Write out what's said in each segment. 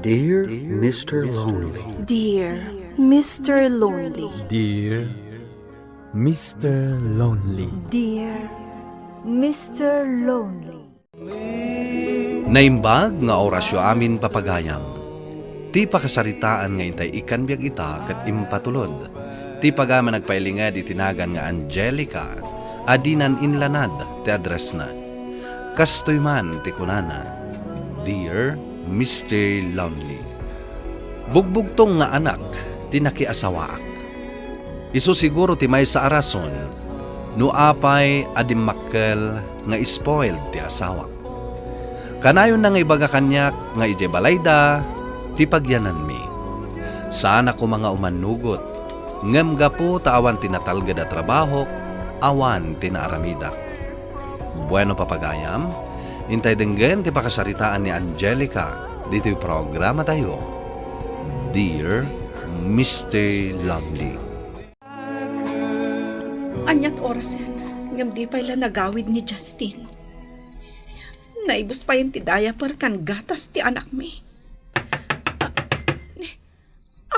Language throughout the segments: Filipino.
Dear Mr. Lonely. Dear Mr. Lonely. Dear Mr. Lonely. Dear Mr. Lonely. Naimbag nga orasyo amin papagayam. Ti pakasaritaan nga intay ikan biyag ita kat impatulod. Ti pagama nagpailingad itinagan nga Angelica, adinan inlanad ti address na. Kastoy man ti kunana, Dear Mr. Lonely. Bugbugtong nga anak, ti nakiasawaak. Isu siguro ti may sa arason, no apay adimakkel nga spoiled ti asawa. Kanayon na nga ibaga kanyak nga ije balayda, ti pagyanan mi. Sana ko mga umanugot, ngem gapo taawan tinatalgad a trabaho, awan tinaaramida. Bueno papagayam, intay denggen ti pakasaritaan ni Angelica, dito'y programa tayo. Dear Mr. Lovely. Anyat orasan, ngam di pa ila nagawid ni Justin. Naibos pa yung ti diaper kan gatas ti anak mi.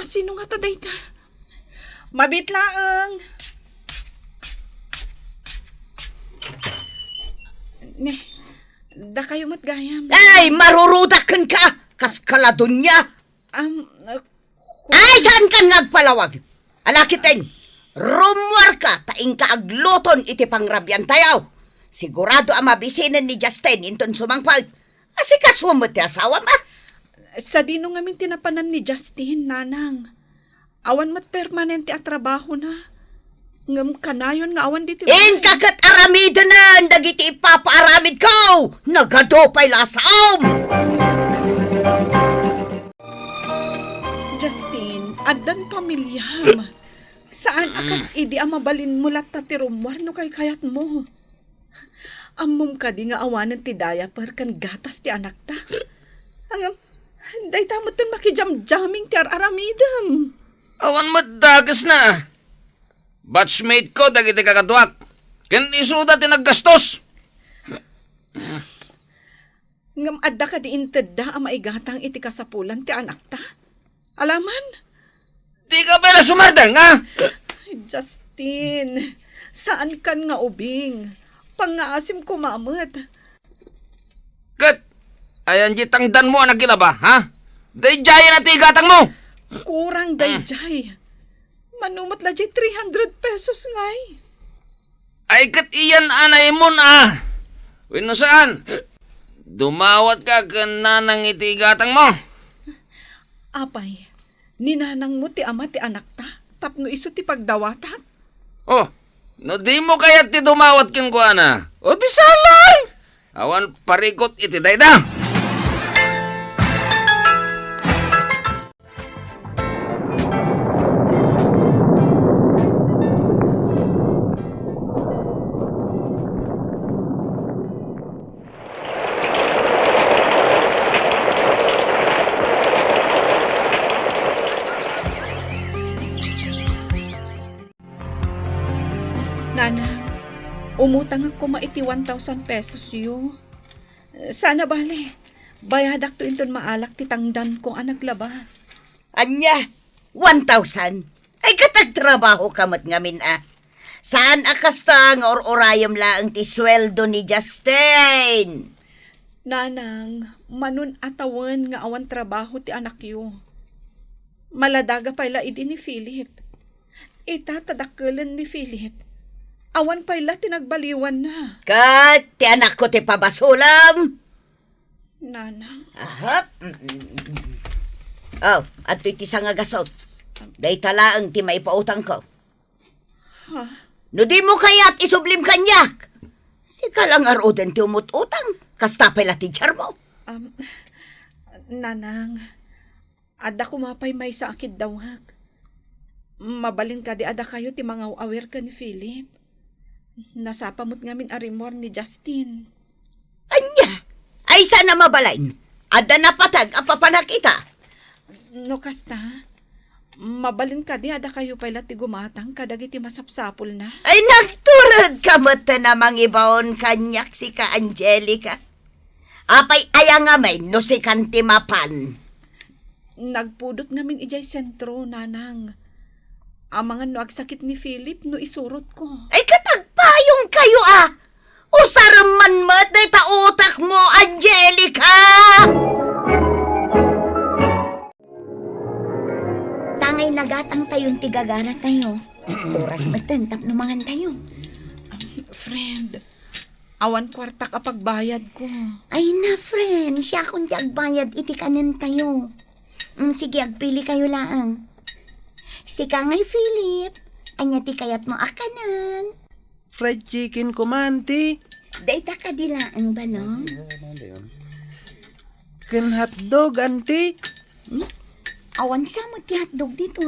Sino nga taday ta? Mabitlaang! Da kayo matgayam. Ay, marurudakan ka! Kaskaladon niya! Ay, saan ka nagpalawag? Alakitin, rumor ka, taing ka agluton iti pangrabyan tayaw. Sigurado ang mabisinan ni Justin inton sumangpag. Asi kaswa mo ti asawa ma? Sa dino nga min tinapanan ni Justin, nanang. Awan mat permanente at trabaho na. Ngam kanayon nga awan dito. Kakat aramidanan, dagiti ipapaaramid ko! Nagadopay lasaom! Justin, adan pamilyam. Saan akas idi ang mabalin mo lat ti rumwar no kay kayat mo? Amom ka di nga awanan ti diaper kan gatas ti anak ta. Angam, day tamot ton makijam-jamming ti aramidam. Awan madagas na. Batchmate ko dagiti kakatuak. Ken isuda ti naggastos. Ngam adda ka di inted da ang maigatang iti kasapulan ti anak ta. Alaman? Di ka pala sumardang, ha? Justin, saan kan nga ubing? Pangaasim ko mamut. Kat, ayan jitangdan mo anak kila ba, ha? Dayjaya na tigatang mo. Kurang dayjay. Manumot la jay 300 pesos ngay. Ay kat iyan anay mo na. Wino saan? Dumawat ka kananang itigatang mo. Apay, ninanang mo ti ama ti anak ta. Tapno iso ti pagdawatak. Oh, no di mo kaya ti dumawat kin ko ana. O di salay. Awan parikot iti dayda. Nanang, umutang ako maiti 1,000 pesos yu. Sana bale, bayadak to inton maalak ti tangdan kong anak laba. Anya, 1,000? Ay katagtrabaho kamot ngamin Saan akasta nga or-orayam laang ti sweldo ni Justin? Nanang, manun atawan nga awan trabaho ti anak yu. Maladaga pala idi ni Philip. Itatadakkelan ni Philip. Awan pala tinagbaliwan na. Kat, ti anak ko ti pabasulam. Nanang. Ahap. Oh, at iti sangagasot. Day talaang ti maipautang ko. Ha? No di mo kaya't isublim kanyak. Sika lang aroden ti umut-utang. Kasta pala ti mo. Nanang, ada kumapay may sakit daw hak. Mabalin ka di ada kayo ti mga aware ka ni Philip. Nasapamot ngamin arimor ni Justin. Anya, ay sana mabalain. Ada na patag apapanakita. No kasta, mabalin ka di ada kayo pala ti gumatang kadagiti masapsapol na. Ay nagturad ka mata na mangibawon kanyak si ka Angelica. Apay aya nga may no si kantimapan. Nagpudot ngamin ijay sentro, nanang. Amangan no agsakit ni Philip no isurot ko. Ay katagpayong kayo Usaraman mo't na utak mo, Angelica! Tangay nagatang tayong tigagara tayo. Oras matentap numangan tayo. Friend, awan kwarta kapag bayad ko. Ay na, friend. Siya kung agbayad iti kanin tayo. Sige, agpili kayo laang. Sika ngay, Philip. Anya ti kayat mo akanan. Fried chicken ko man, ti. Dayta ka dilaan balong. Ken hotdog, anti. Awan sa mo ti hotdog dito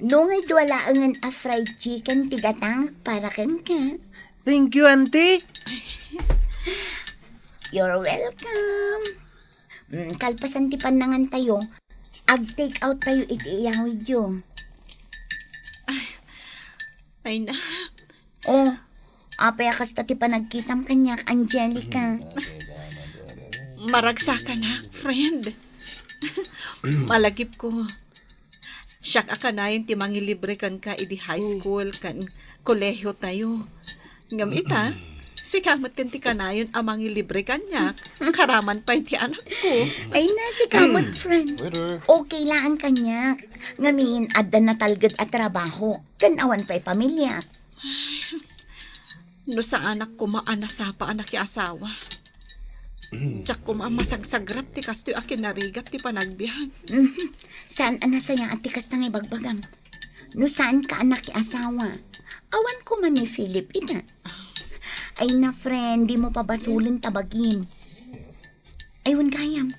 No ngay duwalaangan a fried chicken tigatang para ken ka. Thank you, anti. You're welcome. Kalpasan ti panangan tayo. Ag-take out tayo iti iyang video. Ay na. Apay akas ti panagkitam kanyak, Angelica. Maragsa ka na, friend. Malagip ko. Siyak akanayon ti mangilibre kan ka idi high school kan kolehiyo tayo. Ngam ita, si kamot kan ti kanayon ang mangilibre kanyak. Karaman pa ti anak ko. Ay na, si kamot, friend. Okay laan kanyak. Ngamin, adda na talgad at trabaho. Kanawan pa'y pamilya. No sa anak ko maanasa pa anak ki asawa. Tsak ko mamasagsagrap ti kastoy akin narigat ti panagbihan. Saan anasaya at tikas na bagbagang? No saan ka anak ki asawa? Awan ko man ni Philip ita. Ay na, friend, di mo pabasulin tabagin. Aywan gayam.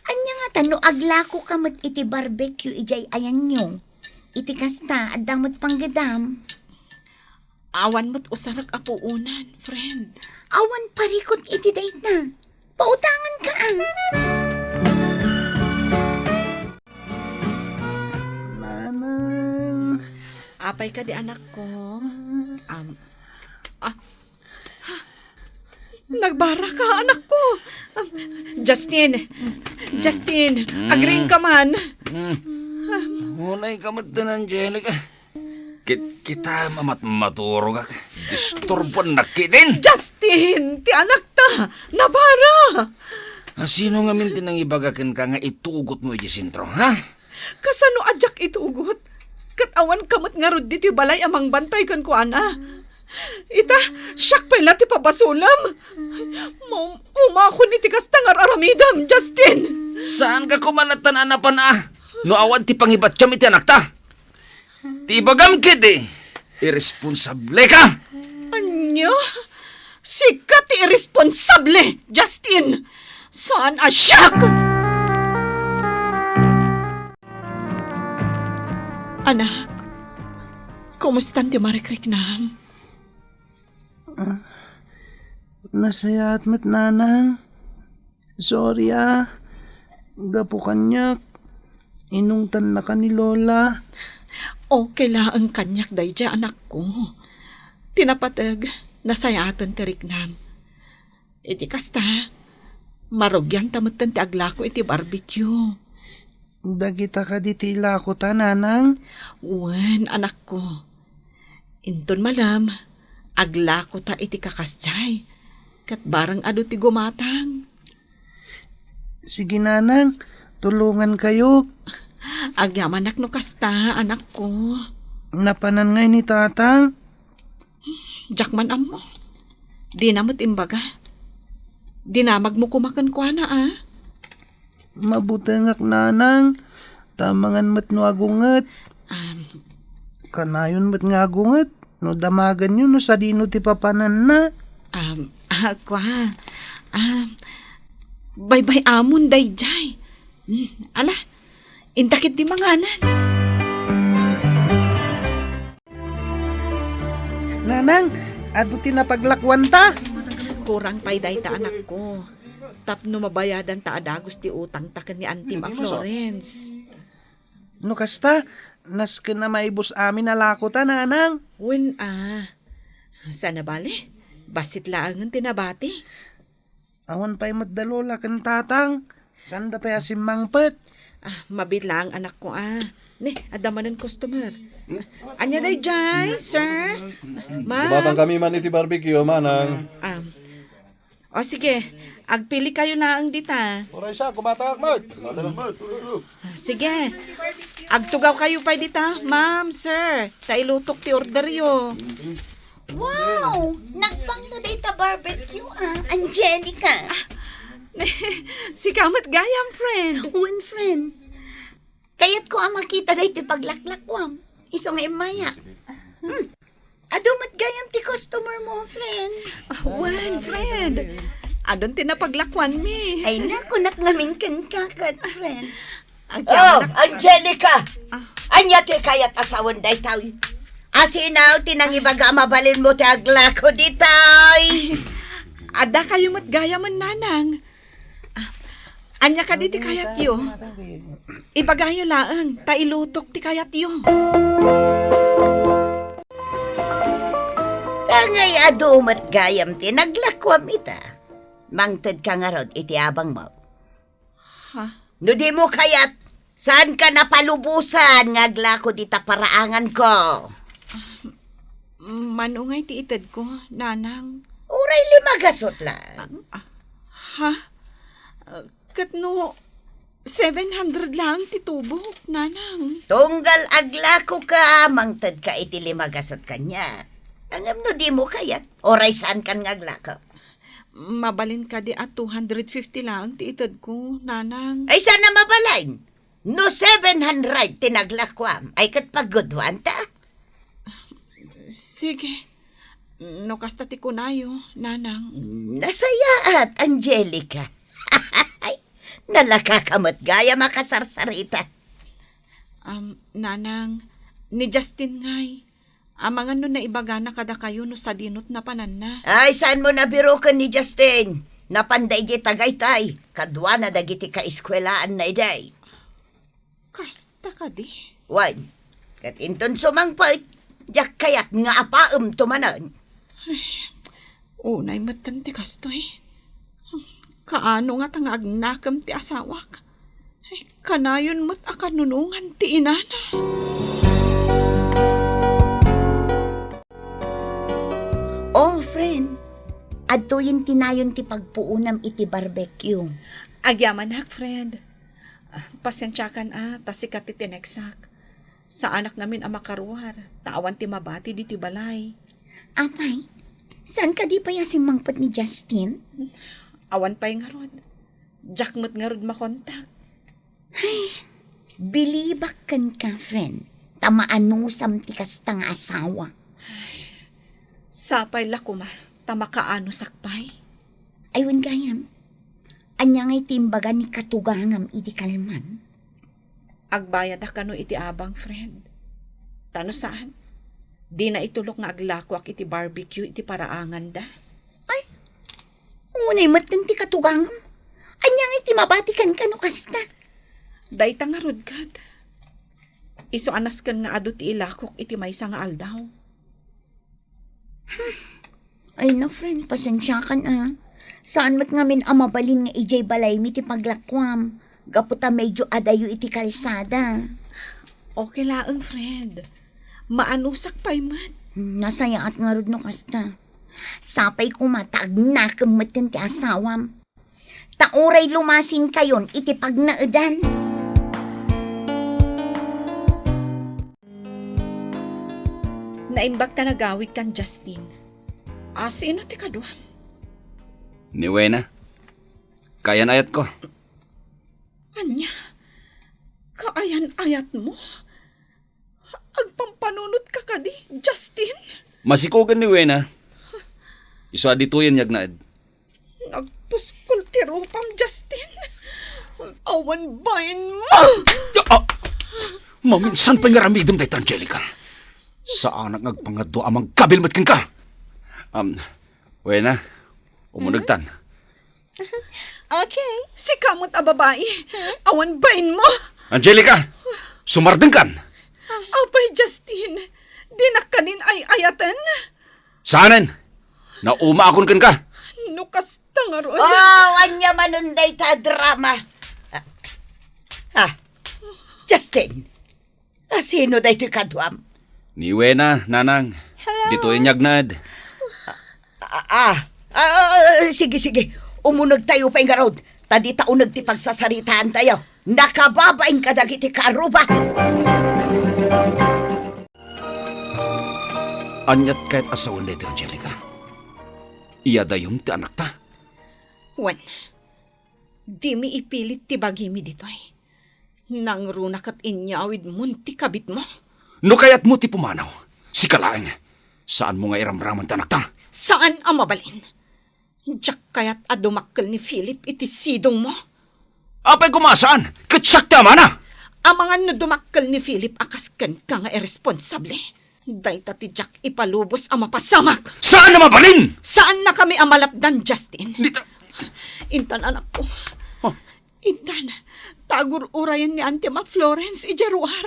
Anya nga tano aglako kamot iti barbecue ijay ayan nyo. Iti kasta at damot panggadam. Awan mo't usarak apuunan, friend. Awan parikot iti date na. Pautangan ka Nanang. Apay ka di anak ko. Nagbara ka, anak ko. Justin, agreeing ka man. Unay kamot na, Angelica. Kita maturo ka. Disturban na kitin. Justin, ti anak ta, nabara. Sino nga mintin ang ibagakan ka nga itugot mo sintro, ha? Kasano adyak itugot? Katawan kamot nga rod diti balay amang bantay kan ko, ana. Ita, siyak pala ti pabasulam. Umakon iti kastangar aramidam, Justin. Saan ka kumalatan anapan No awan ti pangibatsyam iti anak ta. Ti ibagam kid irresponsable ka. Anya? Sikat ti irresponsable, Justin. Saan asyak? Anak, kumusta ti marikriknam? Nasayat mat, nanang. Sorry, Gapo kanyak. Inungtan na ka ni Lola. Okay lang ang kanyak dayja, anak ko. Tinapatag, nasayatan ti riknam. Iti kasta, marugyan tamatan ti aglako iti barbecue. Dagita ka di tila ko ta, nanang. Wen, anak ko. Inton malam, aglako ta iti kakasjay. Kat barang adu ti gumatang. Sige, nanang. Tulungan kayo. Agyamanak no kasta, anak ko. Napanan ngay ni tatang. Jakman amo. Di namot imbaga. Di namag mo kumakan kwa na, Mabutengak, nanang. Tamangan mat no agunget. Kanayon mat nga agunget. No damagan nyo no sa dino ti papanan na. Kwa. Bye-bye amon dayjay. Ala, intakit di manganan. Nanang, ado ti napaglakwan ta. Kurang pay day ta, anak ko. Tapno mabayadan ta adagos ti utang ta ni Auntie Ma Florence. No kasta, nas ka na maibos amin na lako ta, nanang. Wen sana bale? Basit laangan tinabati. Awan pa'y madalola kan tatang. Saan da pa si Mangpet? Mabit lang anak ko Ne, adamanan customer. Anya day jay, sir? Kumatang kami man iti barbecue, manang. O sige, agpili kayo na ang dita. Oray siya, kumatang, Mart. Sige, agtugaw kayo pa dita. Ma'am, sir, ta ilutok ti order yo. Wow! Nagpangno data barbecue, Angelica. Si Kamat Gayam, friend. One friend. Kayat ko makita dito paglaklakwam. Iso nga imaya. Adumat gayam ti customer mo, friend. One friend. Adon tinapaglakwan mi. Ay naku, naknamin kan kakat, friend. Agyaman ak- Angelica! Anya ti kayat asawan day tao. Asinaw, tinangibaga mabalin mo ti aglako di tay. Ada kayo mat gayaman nanang. Anya ka di ti kayat yo. Ipagayo laang, ta ilutok ti kayat yo. Kangay adumat gayam ti naglakwam ita. Mangted ka nga rod iti abang mo. Ha? No di mo kayat, saan ka napalubusan nga aglako di taparaangan ko? Manungay ti ited ko, nanang. Uray 5 gasot lang. Ha? Katno, 700 lang ti tubok, nanang. Tunggal aglako ka, mangted ka iti 5 gasot kanya. Angam no di mo kayat, oray saan kan nga aglako? Mabalin ka di at 250 lang ti ited ko, nanang. Ay sana mabalain. No 700 tinaglakwam, ay kat paggodwan ta. Sige. No kasta ti kunayo, nanang. Nasayaat, Angelica. Nalakakamat gaya makasarsarita. Nanang, ni Justin ngay. Amangan no na ibaga na kada kayo no sa dinot na panan na. Ay, saan mo nabiro ka ni Justin? Napanday di tagaytay. Kadwa na dagiti ka eskwelaan na iday. Kasta ka di. Wan, kat inton sumangpait, jak kayat nga apaem tumanan. Unay matan ti kastoy. Kaano nga tang agnakam ti asawak. Ay, kanayon mo't akanunungan ti inana. Oh, friend, adtoyin tinayon ti pagpuunam iti barbecue. Agyaman hak, friend. Pasensya kan tasikat ti tineksak. Sa anak namin ang makaruar, tawan ti mabati di ti balay. Amay, saan ka di pa si mangpot ni Justin? Awan pa'y nga rod. Jakmot nga rod makontak. Bilibak kan ka, friend. Tamaanusam ti kastang asawa. Sapay lakuma, tamakaano sakpay. Aywan gayam. Anya ngay timbaga ni katugangam iti kalman. Agbayad kano iti abang, friend. Tano saan? Di na itulok nga aglakwak iti barbecue iti paraangan da. Ay, unay matan ti katugangam. Anya ngay timabatikan ka no kasta. Dayta nga rudgad. Iso anas kan nga ado ti ilakok iti maysa nga aldaw. Ay na friend, pasensya ka na. Saan mat ngamin amabalin nga ijay balay mi ti paglakwam. Gaputa medyo adayo iti kalsada. Okay laang, friend. Maanusak pa'y mat. Nasayaat nga rod no kasta. Sapay kumatag na kamatan ti asawam. Tauray lumasin kayon iti pagnaadan. Naimbag ta nagawid kan Justin. Sino ti kadwa? Ni Wena. Kayan ayat ko. Anya? Kaayan-ayat mo? Agpampanunot ka kadi, Justin? Masikugan ni Wena. Iso adituyan yagnaad. Nagpuskol ti rupam, Justin. Awan bain mo! Maminsan pa nga ramidom dahit Angelica. Saan ang agpangado amang kabilmat kan ka? Wena, umunagtan. Okay. Si kamot a babae. Awan bain mo! Angelica, sumardeng kan. Apay, Justin. Di na kanin ay ayatan. Saanen? Nauma akon kan ka. Nukas tangaron. Oh, anya manunday ta drama. Ah, Justin. Sino da ito'y kadwam? Ni Wena, nanang. Dito inyagnad. Sige. Umunog tayo pa yung garod. Tadi taunag ti pagsasaritaan tayo. Nakababain ka dagiti kaaruba. Anyat kahit asawan dito, Angelica. Iya dayong ti anak ta. Wan, di mi ipilit ti bagimi ditoy. Nang runak at inyawid mo ti kabit mo. No kayat mo ti pumanaw. Si Kalaeng. Saan mo nga iramraman ti anak ta? Saan ang mabalin? Diyak kaya't adumakkel ni Philip iti sidong mo. Apay kumasaan? Katsak tama na! Ang mga no dumakkel ni Philip akas ken ka nga irresponsable. Dayta ti Jack ipalubos ang mapasamak. Saan na mabalin? Saan na kami amalapdan, Justin? Dita. Intan, anak ko. Oh. Intan, tagur-urayan ni Auntie Ma Florence ijaruar.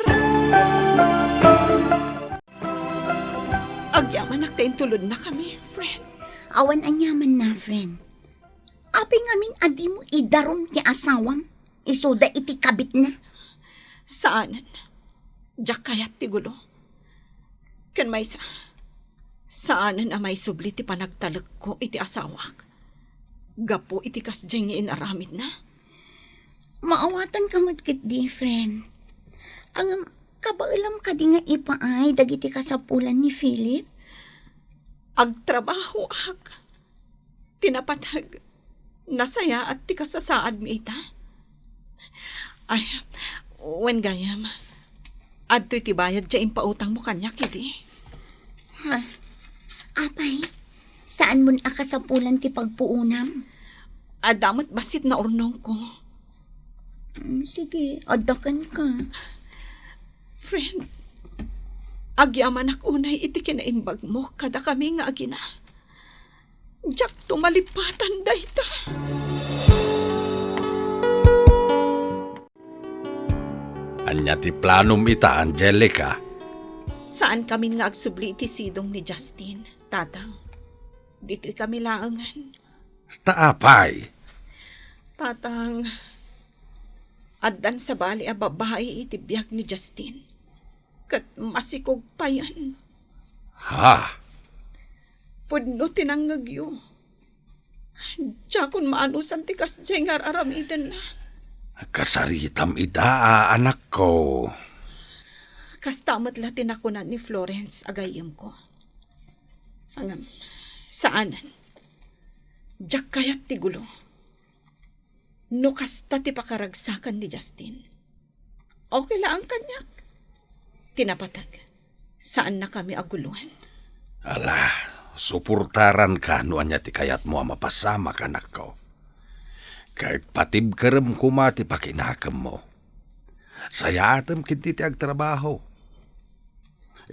Agyaman naktain tulod na kami, friend. Awan anyaman na, friend. Apay ngamin adi mo idaron ti asawam. Isuda iti kabit na. Saanan? Diyak kayat ti gulo. Kan may saanan amay subli ti panagtalag ko iti asawak. Gapo iti kasjay nga inaramid na. Maawatan ka matkit di, friend. Ang kabailam ka di nga ipaay dagiti kasapulan ni Philip. Agtrabaho ak. Tinapatag. Nasaya at ti kasasaad mi ita. Ay, wen gayam. Adto'y tibayad dya impautang mo kanya, kiti. Ha? Apay, saan mo akasapulan ti pagpuunam? Adamot basit na urnong ko. Sige, adakan ka. Friend, agyaman ak unay iti kinaimbag mo kada kami nga agina. Diyak tumalipatan dayta. Anya ti planom ita, Angelica. Saan kami nga agsubli iti sidong ni Justin, tatang? Dito'y kami laangan. Taapay. Tatang, addan sa bali a babae iti biyak ni Justin. Kat masikog pa yan. Ha? Pudno tinanggagyo. Diya kun maanusan ti kasjay nga aramiden na. Kasaritam ida, anak ko. Kastamat latin ako na ni Florence agayam ko. Angam, saanan? Diyak kayat ti gulo. No kasta ti pakaragsakan ni Justin. Okay lang ang kanyak. Tinapatag. Saan na kami aguluhan? Ala, suportaran ka no anya ti kayat mo ang mapasama ka, anak ko. Kahit patib karem kumati pakinakam mo. Sayatam kinti ti agtrabaho.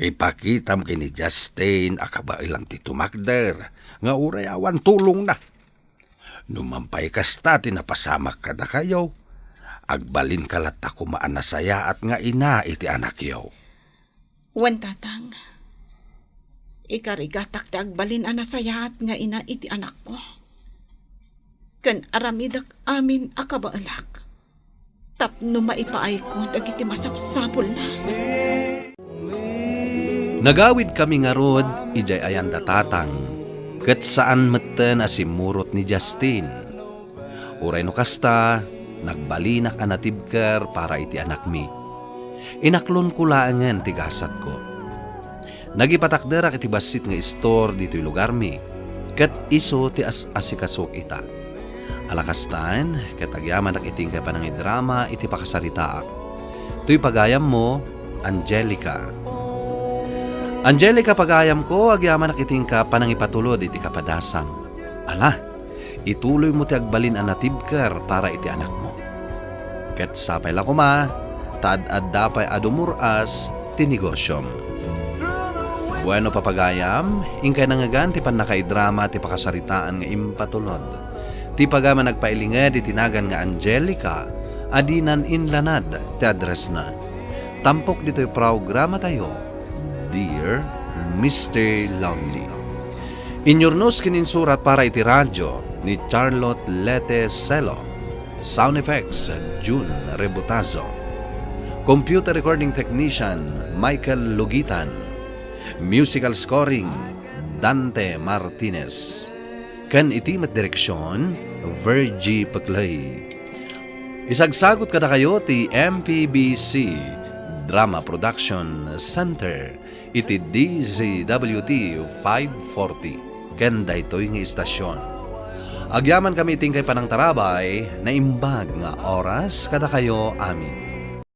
Ipakitam kini Justin akaba ilang ti tumakder nga uray awan tulong na. Numampay kasta tinapasamak kada kayo. Agbalin kalat ako maanasaya at nga ina iti anak yaw. Wan tatang. Ikarigatak ti agbalin anasaya at nga ina iti anak ko. Kan aramidak amin akabaalak. Tapno maipaay ko dagiti masapsapol na. Nagawid kami nga rod, ijay ayan datatang. Kat saan meten asimurot ni Justin. Uray no kasta, nagbalinak anatibker para iti anak mi. Inaklon ko laangan tigasat ko. Nagipatakderak iti basit nga store dito'y lugar mi. Kat iso ti asikasok ita. Alakastaan, kat agyaman ak iting kay panang drama iti pakasaritaak. Tuy pagayam mo, Angelica. Angelica pagayam ko, agyaman ak iting ka panang ipatulod iti kapadasam. Ala, ituloy mo ti agbalin anatibker para iti anak mo. Kat sapay la kuma, taad-ad dapay adumuras ti negosyom. Bueno papagayam, ingkay nangagan ti panakaidrama ti pakasaritaan nga impatulod. Ti pagama nagpailinged itinagan nga Angelica, adinan inlanad ti address na. Tampok dito'y programa tayo, Dear Mr. Lonely. Inyornos kininsurat para iti radyo ni Charlotte Lete Celo. Sound effects, June Rebutazo. Computer recording technician, Michael Lugitan. Musical scoring, Dante Martinez. Kan itimat direksyon, Virgie Paclay. Isagsagot kada kayo ti MPBC Drama Production Center iti DZWT 540 ken daytoy nga istasyon. Agyaman kami tingkay panang tarabay na imbag nga oras kada kayo amin.